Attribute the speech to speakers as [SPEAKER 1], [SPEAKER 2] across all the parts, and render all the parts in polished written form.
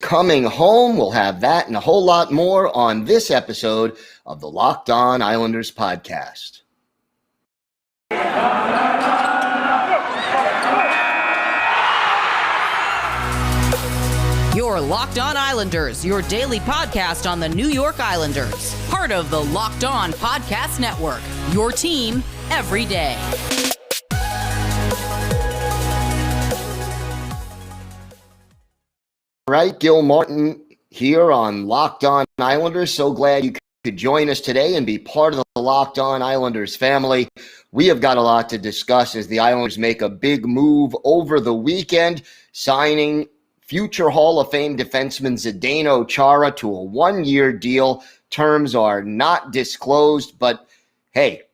[SPEAKER 1] coming home. We'll have that and a whole lot more on this episode of the Locked On Islanders podcast.
[SPEAKER 2] You're Locked On Islanders, your daily podcast on the New York Islanders. Part of the Locked On Podcast Network, your team every day.
[SPEAKER 1] All right, Gil Martin here on Locked On Islanders. So glad you could join us today and be part of the Locked On Islanders family. We have got a lot to discuss as the Islanders make a big move over the weekend, signing future Hall of Fame defenseman Zdeno Chara to a one-year deal. Terms are not disclosed, but hey,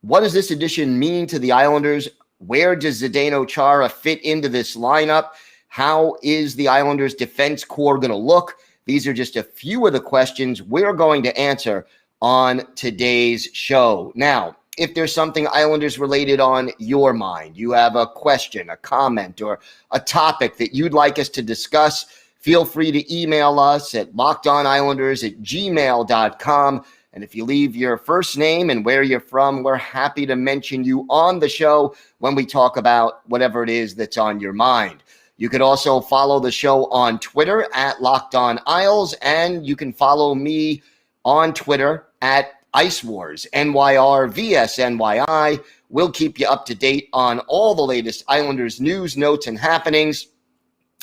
[SPEAKER 1] what does this addition mean to the Islanders? Where does Zdeno Chara fit into this lineup? How is the Islanders' defense core going to look? These are just a few of the questions we're going to answer on today's show. Now, if there's something Islanders related on your mind, you have a question, a comment, or a topic that you'd like us to discuss, feel free to email us at lockedonislanders@gmail.com. And if you leave your first name and where you're from, we're happy to mention you on the show when we talk about whatever it is that's on your mind. You could also follow the show on Twitter at Locked On Isles, and you can follow me on Twitter at Ice Wars, NYR vs NYI. We'll keep you up to date on all the latest Islanders news, notes, and happenings.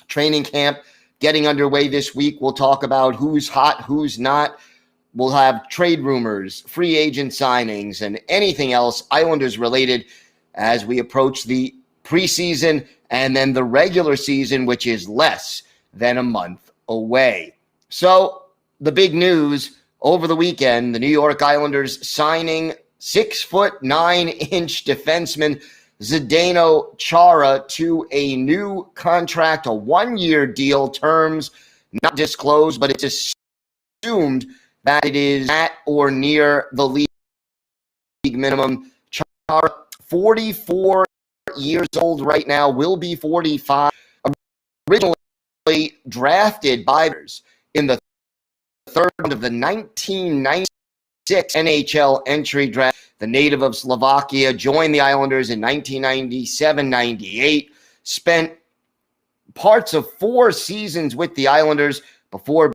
[SPEAKER 1] Training camp getting underway this week. We'll talk about who's hot, who's not. We'll have trade rumors, free agent signings, and anything else Islanders related as we approach the preseason and then the regular season, which is less than a month away. So the big news over the weekend, the New York Islanders signing 6'9" defenseman Zdeno Chara to a new contract, a one-year deal, terms not disclosed, but it's assumed that it is at or near the league minimum. Chara, 44 years old right now, will be 45. Originally drafted by in the third of the 1996 NHL entry draft. The native of Slovakia joined the Islanders in 1997-98, spent parts of 4 seasons with the Islanders before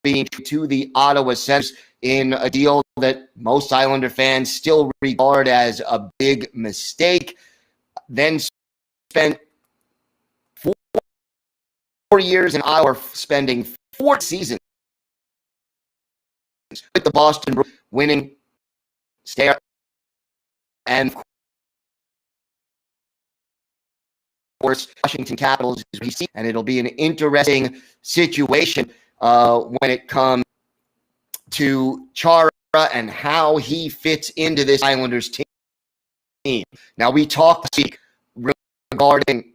[SPEAKER 1] being to the Ottawa Senators in a deal that most Islander fans still regard as a big mistake. Then spent 4 years in Iowa, spending 4 seasons with the Boston Bruins, winning Stanley and of course Washington Capitals, and it'll be an interesting situation when it comes to Chara and how he fits into this Islanders team. Now, we talked this week regarding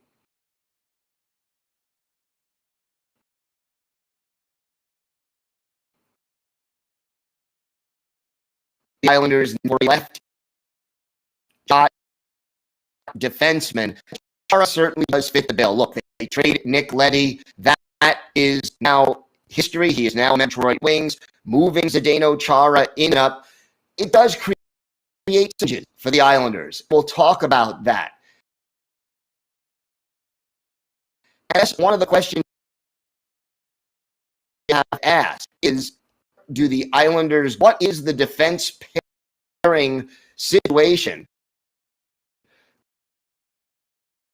[SPEAKER 1] the Islanders were left shot defenseman. Chara certainly does fit the bill. Look, they traded Nick Leddy. That is now history. He is now on Detroit Wings, moving Zdeno Chara in and up. It does create changes for the Islanders. We'll talk about that. That's one of the questions you have asked is, do the Islanders, what is the defense pairing situation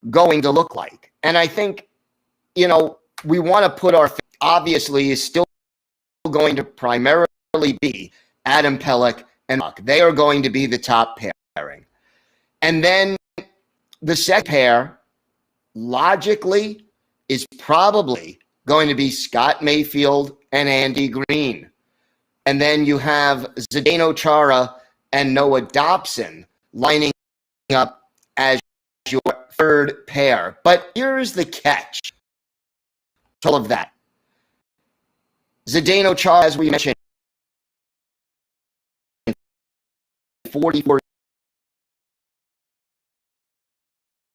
[SPEAKER 1] going to look like? And I think, we want to put our, obviously, is still going to primarily be Adam Pelech and Buck. They are going to be the top pairing. And then the second pair, logically, is probably going to be Scott Mayfield and Andy Green. And then you have Zdeno Chara and Noah Dobson lining up as your third pair. But here's the catch to all of that. Zdeno Chara, as we mentioned, 44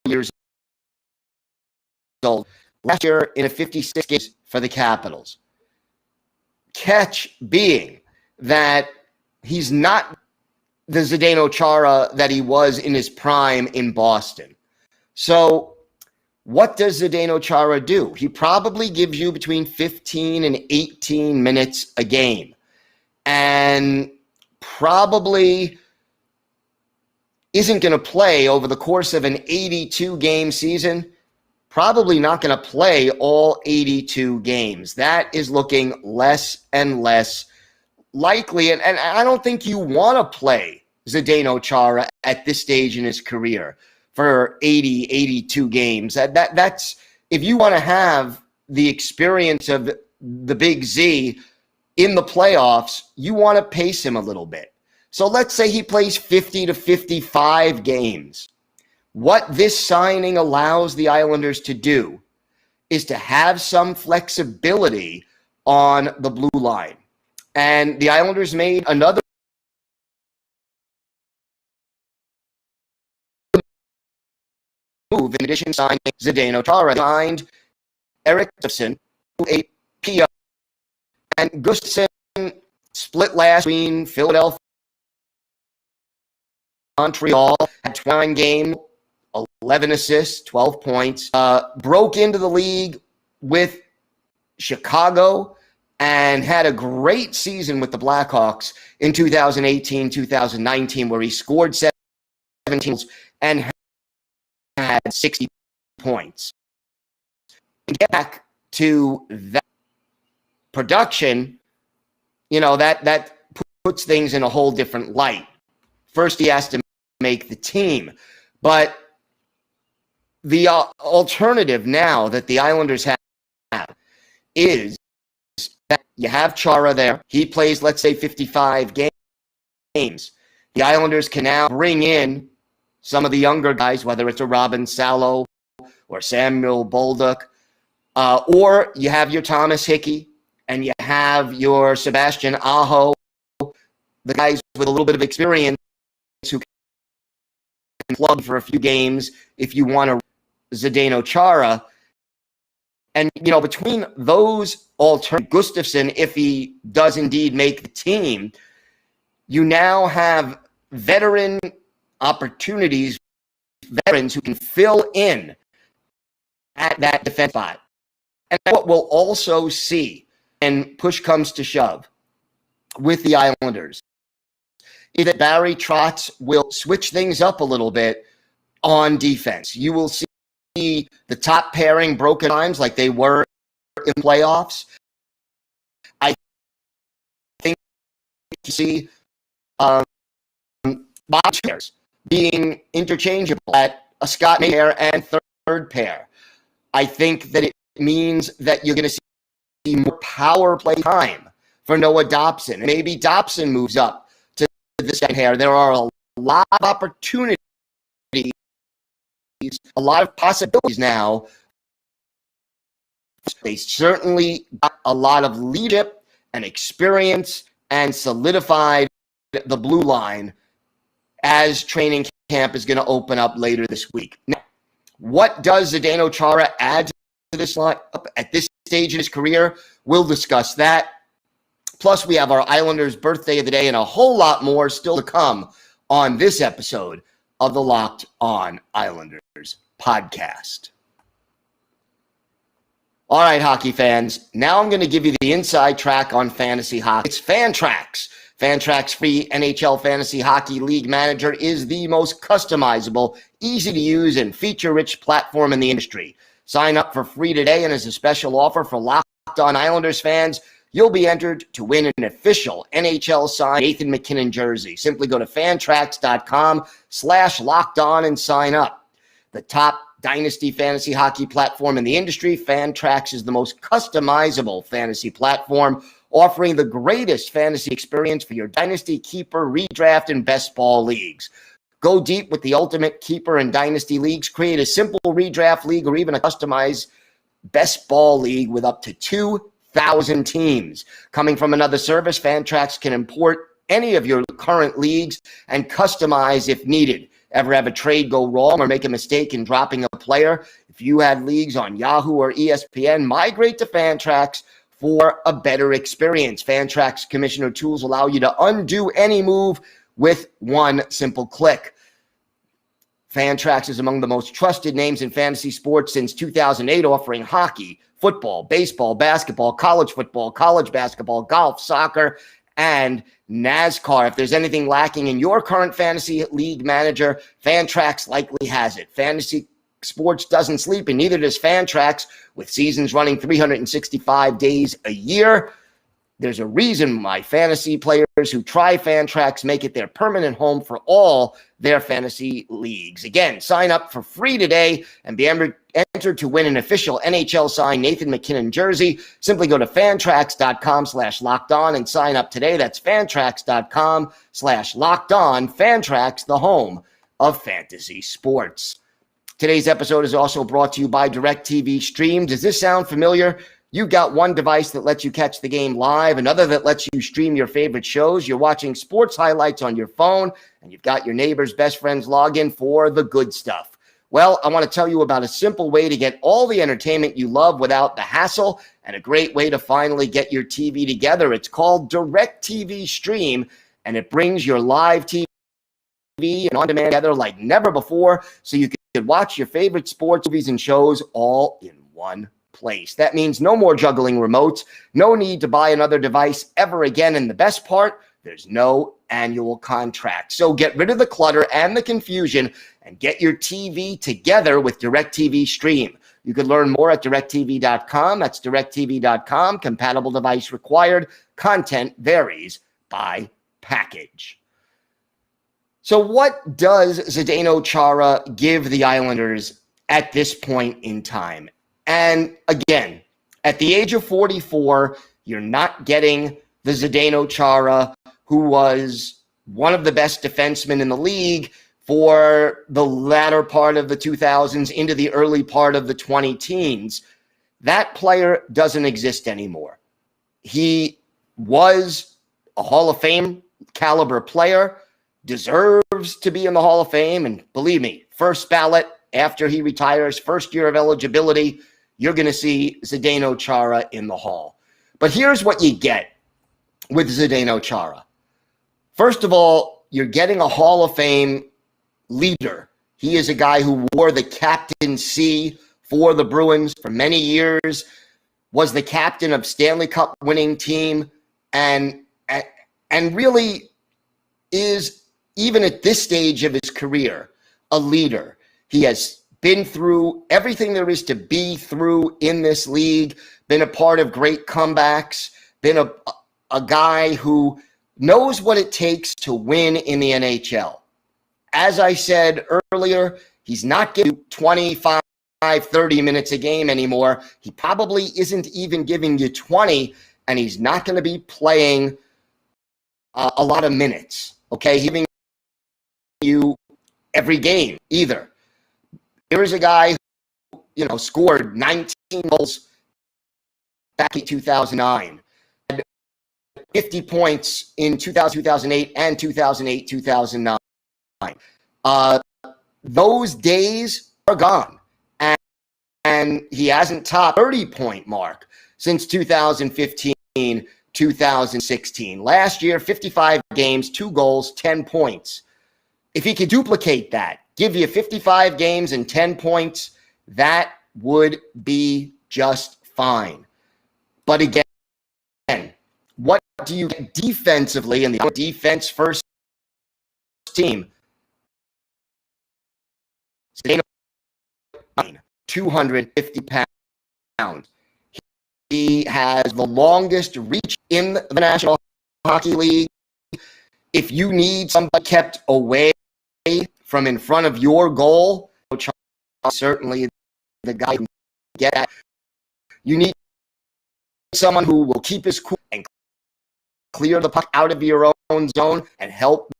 [SPEAKER 1] years old. Last year in a 56 games for the Capitals. catch being that he's not the Zdeno Chara that he was in his prime in Boston. So what does Zdeno Chara do? He probably gives you between 15 and 18 minutes a game, and probably isn't going to play over the course of an 82-game season. Probably not going to play all 82 games. That is looking less and less likely. And I don't think you want to play Zdeno Chara at this stage in his career for 80, 82 games. That's if you want to have the experience of the Big Z in the playoffs, you want to pace him a little bit. So let's say he plays 50 to 55 games. What this signing allows the Islanders to do is to have some flexibility on the blue line. And the Islanders made another move. In addition, signed Zdeno Chara, signed Erik Gustafsson to a PO. And Gustafsson split last between Philadelphia and Montreal, had 29 games, 11 assists, 12 points. Broke into the league with Chicago and had a great season with the Blackhawks in 2018-2019, where he scored 17 goals and had 60 points. To get back to that production, that puts things in a whole different light. First, he has to make the team. But the alternative now that the Islanders have is that you have Chara there. He plays, let's say, 55 games. The Islanders can now bring in some of the younger guys, whether it's a Robin Salo or Samuel Bolduc, or you have your Thomas Hickey and you have your Sebastian Aho, the guys with a little bit of experience who can plug for a few games if you want to Zdeno Chara. And, between those alternatives, Gustafsson, if he does indeed make the team, you now have veteran opportunities, veterans who can fill in at that defense spot. And what we'll also see, and push comes to shove with the Islanders, is that Barry Trotz will switch things up a little bit on defense. You will see the top pairing broken times like they were in playoffs. I think you see box pairs being interchangeable at a Scott pair and third pair. I think that it means that you're going to see more power play time for Noah Dobson. Maybe Dobson moves up to the second pair. There are a lot of opportunities, a lot of possibilities now. They certainly got a lot of leadership and experience and solidified the blue line as training camp is going to open up later this week. Now, what does Zdeno Chara add to this lineup at this stage in his career? We'll discuss that. Plus, we have our Islanders birthday of the day and a whole lot more still to come on this episode of the Locked On Islanders podcast. All right, hockey fans, now I'm going to give you the inside track on fantasy hockey. It's Fantrax. Fantrax free NHL Fantasy Hockey League Manager is the most customizable, easy to use, and feature-rich platform in the industry. Sign up for free today, and as a special offer for Locked On Islanders fans, you'll be entered to win an official NHL-signed Nathan MacKinnon jersey. Simply go to fantrax.com/lockedon and sign up. The top dynasty fantasy hockey platform in the industry, Fantrax is the most customizable fantasy platform, offering the greatest fantasy experience for your dynasty, keeper, redraft, and best ball leagues. Go deep with the ultimate keeper and dynasty leagues. Create a simple redraft league or even a customized best ball league with up to 2,000 teams. Coming from another service, Fantrax can import any of your current leagues and customize if needed. Ever have a trade go wrong or make a mistake in dropping a player? If you had leagues on Yahoo or ESPN, migrate to Fantrax for a better experience. Fantrax Commissioner tools allow you to undo any move with one simple click. Fantrax is among the most trusted names in fantasy sports since 2008, offering hockey, football, baseball, basketball, college football, college basketball, golf, soccer, and NASCAR. If there's anything lacking in your current fantasy league manager, Fantrax likely has it. Fantasy sports doesn't sleep, and neither does Fantrax. With seasons running 365 days a year, there's a reason why fantasy players who try Fantrax make it their permanent home for all their fantasy leagues. Again, sign up for free today and be entered to win an official NHL signed Nathan McKinnon jersey. Simply go to fantrax.com/lockedon and sign up today. That's fantrax.com/lockedon. Fantrax, the home of fantasy sports. Today's episode is also brought to you by DirecTV Stream. Does this sound familiar? You got one device that lets you catch the game live, another that lets you stream your favorite shows. You're watching sports highlights on your phone, and you've got your neighbor's best friend's login for the good stuff. Well, I want to tell you about a simple way to get all the entertainment you love without the hassle, and a great way to finally get your TV together. It's called DirecTV Stream, and it brings your live TV and on-demand together like never before, so you can watch your favorite sports, movies, and shows all in one place. That means no more juggling remotes, no need to buy another device ever again, and the best part, there's no annual contract. So get rid of the clutter and the confusion and get your TV together with DirecTV Stream. You can learn more at directtv.com. That's directtv.com. Compatible device required. Content varies by package. So what does Zdeno Chara give the Islanders at this point in time? And again, at the age of 44, you're not getting the Zdeno Chara who was one of the best defensemen in the league for the latter part of the 2000s into the early part of the 2010s. That player doesn't exist anymore. He was a Hall of Fame caliber player, deserves to be in the Hall of Fame, and believe me, first ballot after he retires, first year of eligibility, you're going to see Zdeno Chara in the Hall. But here's what you get with Zdeno Chara. First of all, you're getting a Hall of Fame leader. He is a guy who wore the captaincy for the Bruins for many years, was the captain of Stanley Cup winning team, and really is, even at this stage of his career, a leader. He has been through everything there is to be through in this league, been a part of great comebacks, been a guy who knows what it takes to win in the NHL. As I said earlier, he's not giving 25, 30 minutes a game anymore. He probably isn't even giving you 20, and he's not going to be playing a lot of minutes, okay? He's giving you every game either. Here is a guy who, scored 19 goals back in 2009, had 50 points in 2008 and 2008-2009. Those days are gone, and he hasn't topped 30-point mark since 2015-2016. Last year, 55 games, 2 goals, 10 points. If he could duplicate that, give you 55 games and 10 points, that would be just fine. But again, what do you get defensively in the defense first team? 250 pounds. He has the longest reach in the National Hockey League. If you need somebody kept away from in front of your goal, certainly the guy who can get at. You need someone who will keep his cool and clear the puck out of your own zone and help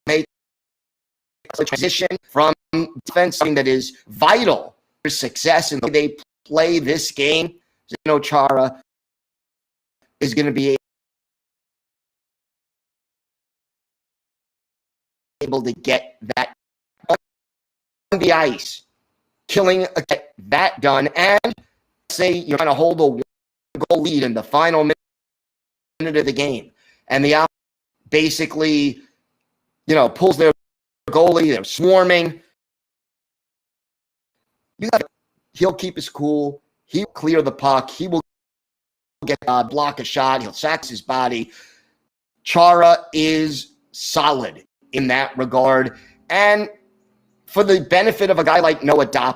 [SPEAKER 1] make the transition from defense, something that is vital for success in the way they play this game. Zdeno Chara is going to be able to get that on the ice, get that done, and say you're trying to hold a goal lead in the final minute of the game. And the basically, pulls their goalie. They're swarming. He'll keep his cool. He'll clear the puck. He will block a shot. He'll sack his body. Chara is solid in that regard. And for the benefit of a guy like Noah Dobson,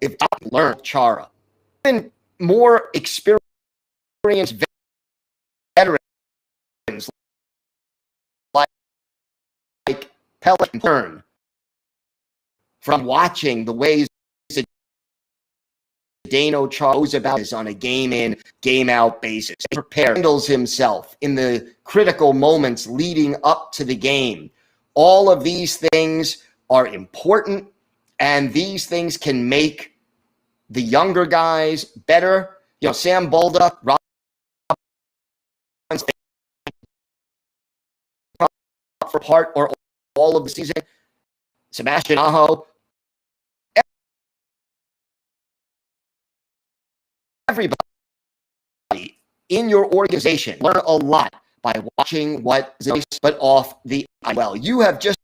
[SPEAKER 1] if Dobson learned Chara, even more experienced veterans like Pellet learn from watching the ways Zdeno Chara goes about this on a game-in, game-out basis. He handles himself in the critical moments leading up to the game. All of these things are important, and these things can make the younger guys better. Sam Bolduc, Rob for part or all of the season, Sebastian Aho, everybody in your organization learn a lot by watching what Zdeno, but off the well. You have just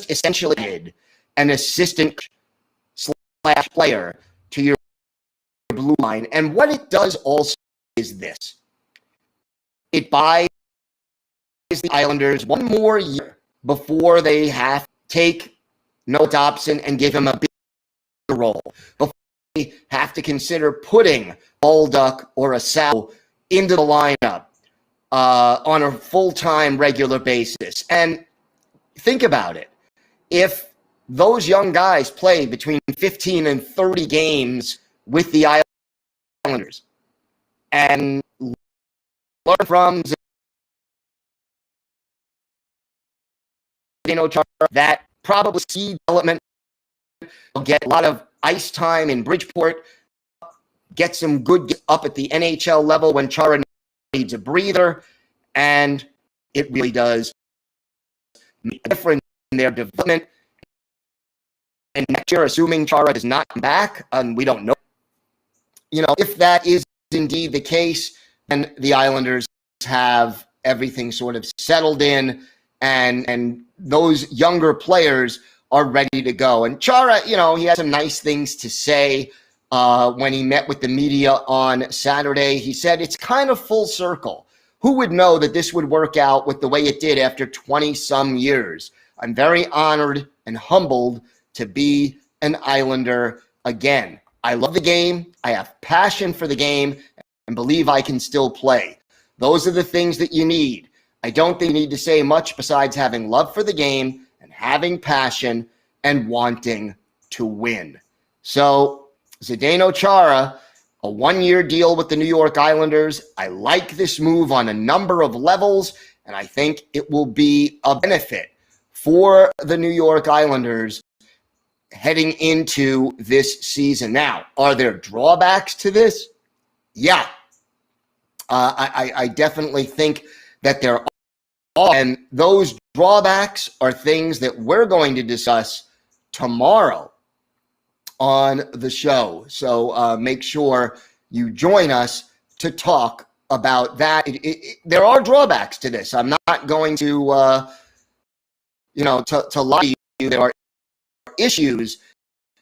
[SPEAKER 1] essentially did an assistant / player to your blue line. And what it does also is this. It buys the Islanders one more year before they have to take Noah Dobson and give him a big role. Before they have to consider putting Bolduc or Asau into the lineup on a full-time regular basis. And think about it. If those young guys play between 15 and 30 games with the Islanders and learn from Zdeno Chara, that probably seed development will get a lot of ice time in Bridgeport, get some good up at the NHL level when Chara needs a breather, and it really does make a difference in their development. And next year, assuming Chara does not come back, and we don't know, if that is indeed the case, then the Islanders have everything sort of settled in, and those younger players are ready to go. And Chara, he had some nice things to say when he met with the media on Saturday. He said, it's kind of full circle. Who would know that this would work out with the way it did after 20-some years? I'm very honored and humbled to be an Islander again. I love the game. I have passion for the game and believe I can still play. Those are the things that you need. I don't think you need to say much besides having love for the game and having passion and wanting to win. So, Zdeno Chara, a one-year deal with the New York Islanders. I like this move on a number of levels, and I think it will be a benefit for the New York Islanders heading into this season. Now, are there drawbacks to this? Yeah. I definitely think that there are. And those drawbacks are things that we're going to discuss tomorrow on the show. So make sure you join us to talk about that. There are drawbacks to this. I'm not going to, to lie to you. There are issues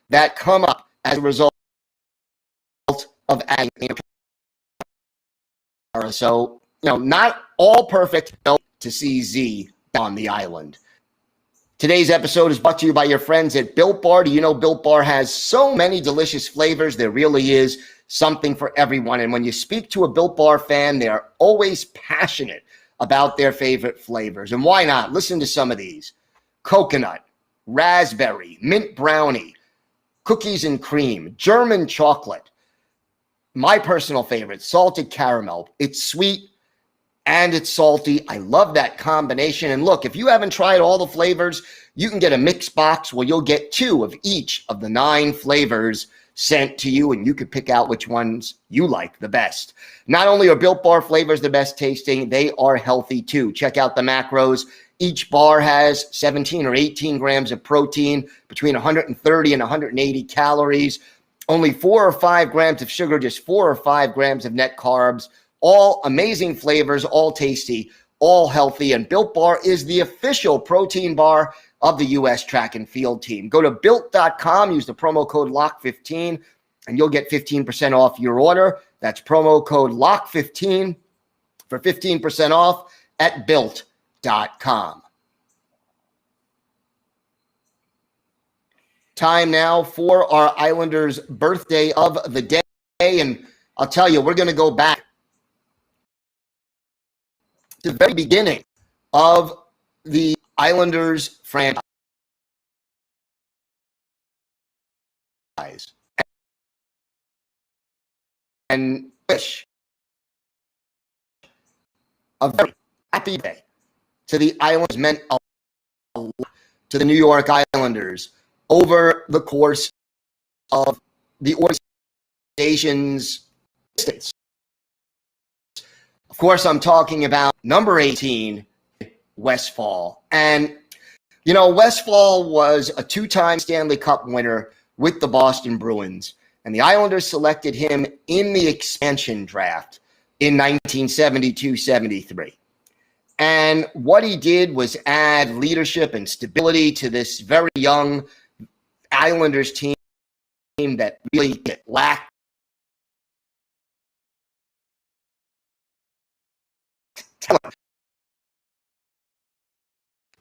[SPEAKER 1] that come up as a result of adding. So, not all perfect to see Z on the island. Today's episode is brought to you by your friends at Built Bar. Do you know Built Bar has so many delicious flavors? There really is something for everyone. And when you speak to a Built Bar fan, they are always passionate about their favorite flavors. And why not? Listen to some of these. Coconut, raspberry, mint brownie, cookies and cream, German chocolate. My personal favorite, salted caramel. It's sweet and it's salty. I love that combination. And look, if you haven't tried all the flavors, you can get a mix box where you'll get 2 of each of the 9 flavors sent to you, and you can pick out which ones you like the best. Not only are Built Bar flavors the best tasting, they are healthy too. Check out the macros. Each bar has 17 or 18 grams of protein, between 130 and 180 calories, only 4 or 5 grams of sugar, just 4 or 5 grams of net carbs, all amazing flavors, all tasty, all healthy. And Built Bar is the official protein bar of the U.S. track and field team. Go to built.com, use the promo code LOCK15, and you'll get 15% off your order. That's promo code LOCK15 for 15% off at built.com. Time now for our Islanders' birthday of the day. And I'll tell you, we're going to go back to the very beginning of the Islanders franchise. And wish a very happy day to the Islanders. Meant a lot to the New York Islanders over the course of the organization's existence. Of course, I'm talking about number 18, Westfall. And, you know, Westfall was a 2-time Stanley Cup winner with the Boston Bruins. And the Islanders selected him in the expansion draft in 1972-73. And what he did was add leadership and stability to this very young Islanders team that really lacked talent.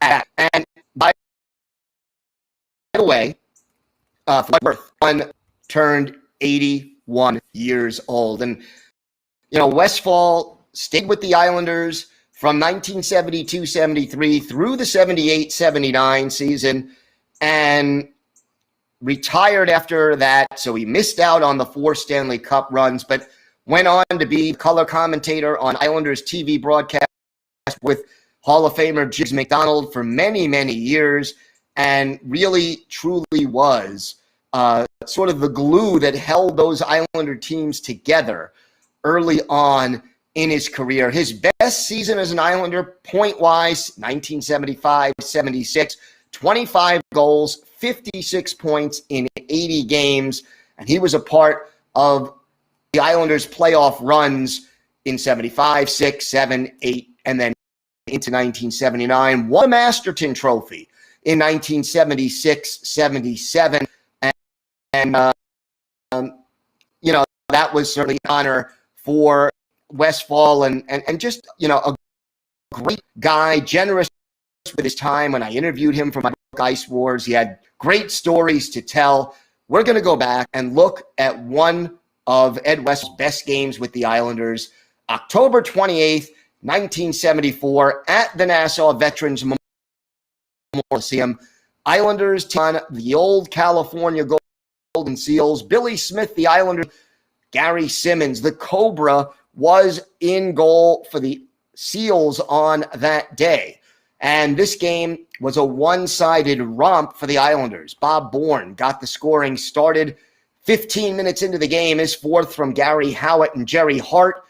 [SPEAKER 1] And by the way, one turned 81 years old. And, you know, Westfall stayed with the Islanders from 1972-73 through the 78-79 season and retired after that. So he missed out on the 4 Stanley Cup runs, but went on to be color commentator on Islanders TV broadcast with Hall of Famer James McDonald for many, many years, and really, truly was sort of the glue that held those Islander teams together early on in his career. His best season as an Islander, point-wise, 1975-76, 25 goals, 56 points in 80 games, and he was a part of the Islanders' playoff runs in 75, 6, 7, 8, and then into 1979. Won a Masterton Trophy in 1976-77, and you know, that was certainly an honor for Westfall, and just, you know, a great guy, generous with his time. When I interviewed him for my book Ice Wars, he had great stories to tell. We're going to go back and look at one of Ed Westfall's best games with the Islanders, October 28th, 1974, at the Nassau Veterans Memorial. Islanders on the old California Golden Seals. Billy Smith, the Islanders. Gary Simmons, the Cobra, was in goal for the Seals on that day. And this game was a one-sided romp for the Islanders. Bob Bourne got the scoring started 15 minutes into the game. His 4th from Gary Howitt and Jerry Hart.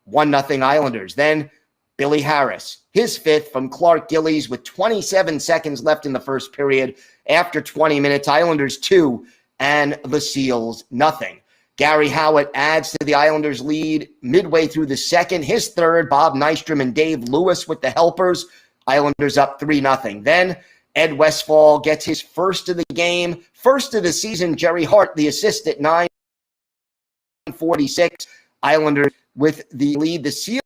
[SPEAKER 1] 1-0 Islanders. Then Billy Harris, his 5th from Clark Gillies with 27 seconds left in the first period. After 20 minutes, Islanders 2 and the Seals 0. Gary Howitt adds to the Islanders' lead midway through the second. His 3rd, Bob Nystrom and Dave Lewis with the helpers. Islanders up 3-0. Then Ed Westfall gets his 1st of the game, 1st of the season. Jerry Hart, the assist at 9:46. Islanders with the lead. The Seals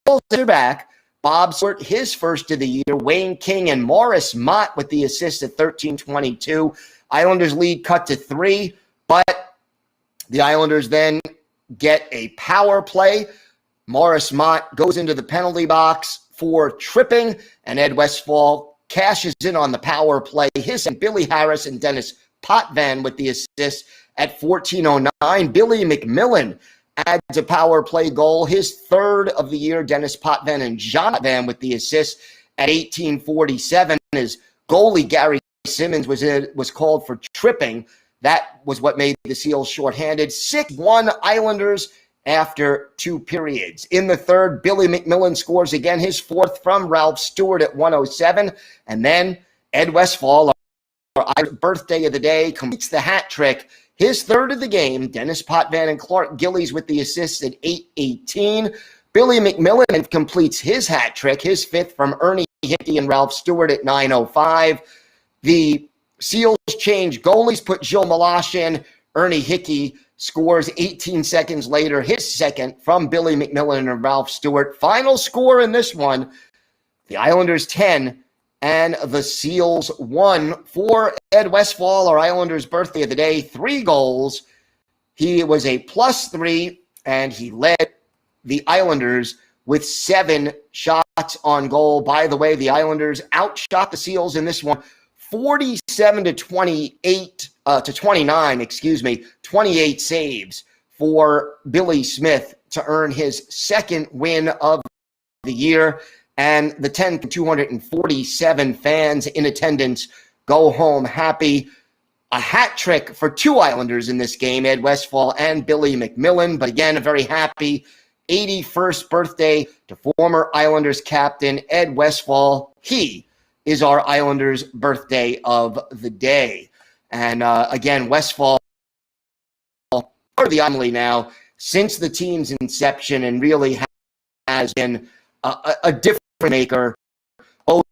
[SPEAKER 1] are back. Bob Stewart, his 1st of the year. Wayne King and Morris Mott with the assist at 13:22. Islanders lead cut to 3, but the Islanders then get a power play. Morris Mott goes into the penalty box for tripping, and Ed Westfall cashes in on the power play. His and Billy Harris and Dennis Potvin with the assist at 14:09. Billy McMillan adds a power play goal, his 3rd of the year. Dennis Potvin and Jonathan with the assist at 18:47. His goalie Gary Simmons was called for tripping. That was what made the Seals shorthanded. 6-1 Islanders, after 2 periods. In the third, Billy McMillan scores again, his 4th from Ralph Stewart at 107. And then Ed Westfall, our birthday of the day, completes the hat trick. His 3rd of the game, Dennis Potvin and Clark Gillies with the assists at 8:18. Billy McMillan completes his hat trick, his 5th from Ernie Hickey and Ralph Stewart at 9:05. The Seals change goalies, put Gil Martin in. Ernie Hickey scores 18 seconds later, his 2nd from Billy McMillan and Ralph Stewart. Final score in this one, the Islanders 10 and the Seals 1. For Ed Westfall, our Islanders' birthday of the day, 3 goals. He was a +3, and he led the Islanders with 7 shots on goal. By the way, the Islanders outshot the Seals in this one 47-29, 28 saves for Billy Smith to earn his 2nd win of the year. And the 10,247 fans in attendance go home happy. A hat trick for 2 Islanders in this game, Ed Westfall and Billy McMillan. But again, a very happy 81st birthday to former Islanders captain Ed Westfall. He is our Islanders' birthday of the day. And again, Westfall, part of the Islanders now, since the team's inception, and really has been a difference maker, both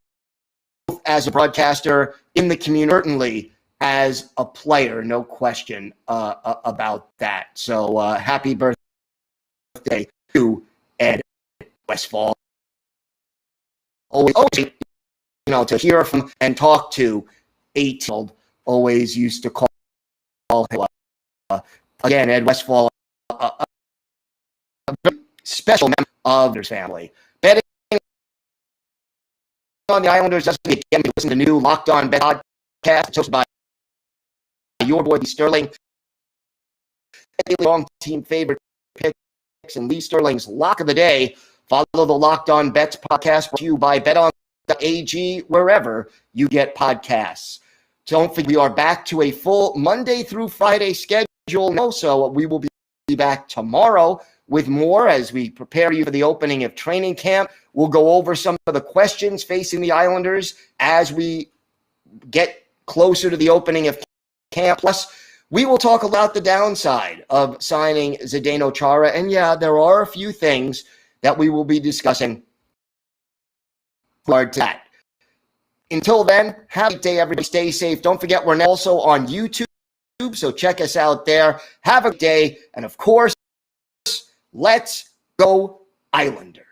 [SPEAKER 1] as a broadcaster in the community, certainly as a player, no question about that. So happy birthday to Ed Westfall. Always, to hear from and talk to 18-year-old, always used to call him. Again, Ed Westfall, a very special member of their family. Betting on the Islanders doesn't again listen to new Locked On Bet podcast hosted by your boy Lee Sterling. Long team favorite picks and Lee Sterling's lock of the day. Follow the Locked On Bets podcast brought to you by BetOn.ag wherever you get podcasts. Don't forget, we are back to a full Monday through Friday schedule. So we will be back tomorrow with more as we prepare you for the opening of training camp. We'll go over some of the questions facing the Islanders as we get closer to the opening of camp. Plus, we will talk about the downside of signing Zdeno Chara. And yeah, there are a few things that we will be discussing regard to that. Until then, have a good day, everybody. Stay safe. Don't forget, we're also on YouTube, so check us out there. Have a good day. And of course, let's go Islanders.